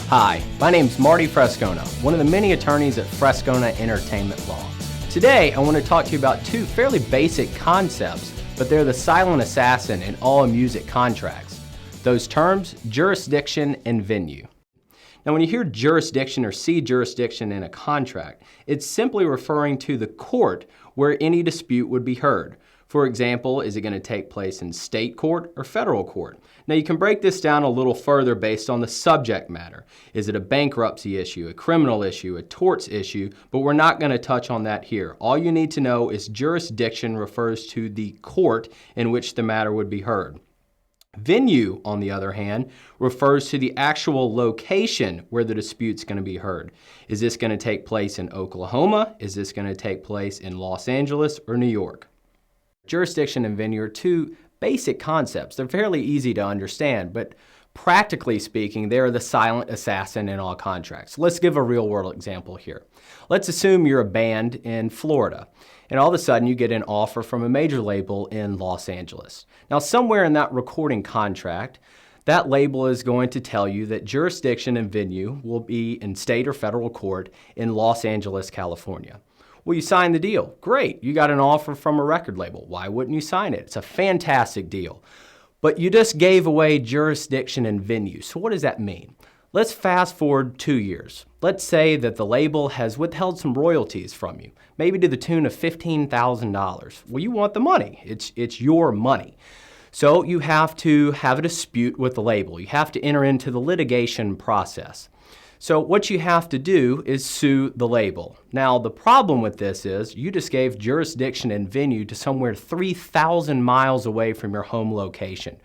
Hi, my name's Marty Frescona, one of the many attorneys at Frescona Entertainment Law. Today, I want to talk to you about two fairly basic concepts, but they're the silent assassin in all music contracts. Those terms, jurisdiction and venue. Now, when you hear jurisdiction or see jurisdiction in a contract, it's simply referring to the court where any dispute would be heard. For example, is it going to take place in state court or federal court? Now, you can break this down a little further based on the subject matter. Is it a bankruptcy issue, a criminal issue, a torts issue? But we're not going to touch on that here. All you need to know is jurisdiction refers to the court in which the matter would be heard. Venue, on the other hand, refers to the actual location where the dispute's going to be heard. Is this going to take place in Oklahoma? Is this going to take place in Los Angeles or New York? Jurisdiction and venue are two basic concepts. They're fairly easy to understand, but practically speaking, they are the silent assassin in all contracts. Let's give a real-world example here. Let's assume you're a band in Florida, and all of a sudden you get an offer from a major label in Los Angeles. Now, somewhere in that recording contract, that label is going to tell you that jurisdiction and venue will be in state or federal court in Los Angeles, California. Well, you sign the deal. Great. You got an offer from a record label. Why wouldn't you sign it? It's a fantastic deal. But you just gave away jurisdiction and venue. So what does that mean? Let's fast forward 2 years. Let's say that the label has withheld some royalties from you, maybe to the tune of $15,000. Well, you want the money. It's your money. So you have to have a dispute with the label. You have to enter into the litigation process. So what you have to do is sue the label. Now, the problem with this is you just gave jurisdiction and venue to somewhere 3,000 miles away from your home location.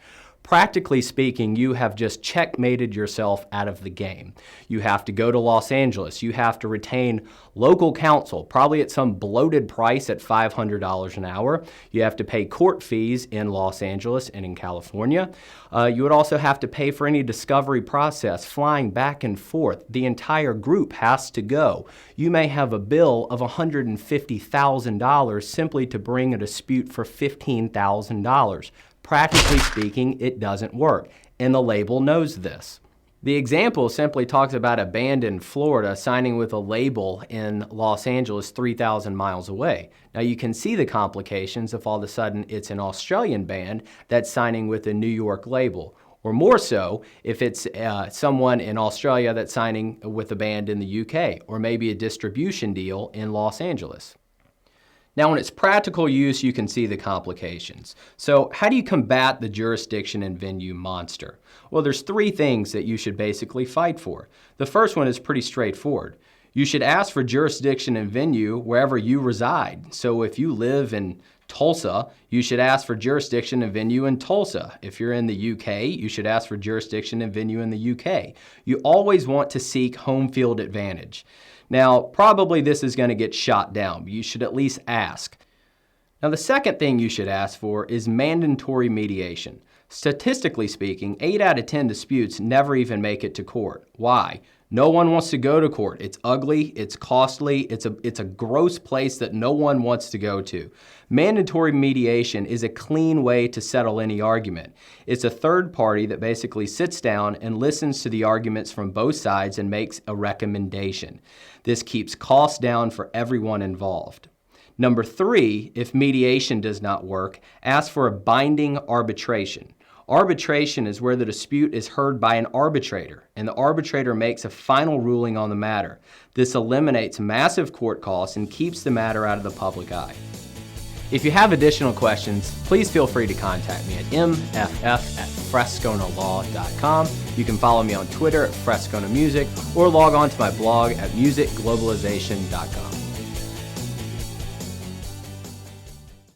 Practically speaking, you have just checkmated yourself out of the game. You have to go to Los Angeles. You have to retain local counsel, probably at some bloated price at $500 an hour. You have to pay court fees in Los Angeles and in California. You would also have to pay for any discovery process, flying back and forth. The entire group has to go. You may have a bill of $150,000 simply to bring a dispute for $15,000. Practically speaking, it doesn't work, and the label knows this. The example simply talks about a band in Florida signing with a label in Los Angeles 3,000 miles away. Now, you can see the complications if all of a sudden it's an Australian band that's signing with a New York label, or more so if it's someone in Australia that's signing with a band in the UK, or maybe a distribution deal in Los Angeles. Now, in its practical use, you can see the complications. So how do you combat the jurisdiction and venue monster? Well, there's three things that you should basically fight for. The first one is pretty straightforward. You should ask for jurisdiction and venue wherever you reside. So if you live in Tulsa, you should ask for jurisdiction and venue in Tulsa. If you're in the UK, you should ask for jurisdiction and venue in the UK. You always want to seek home field advantage. Now, probably this is going to get shot down, but you should at least ask. Now, the second thing you should ask for is mandatory mediation. Statistically speaking, 8 out of 10 disputes never even make it to court. Why? No one wants to go to court. It's ugly, it's costly, it's a gross place that no one wants to go to. Mandatory mediation is a clean way to settle any argument. It's a third party that basically sits down and listens to the arguments from both sides and makes a recommendation. This keeps costs down for everyone involved. Number 3, if mediation does not work, ask for a binding arbitration. Arbitration is where the dispute is heard by an arbitrator, and the arbitrator makes a final ruling on the matter. This eliminates massive court costs and keeps the matter out of the public eye. If you have additional questions, please feel free to contact me at mff@fresconalaw.com. You can follow me on Twitter at FresconaMusic or log on to my blog at musicglobalization.com.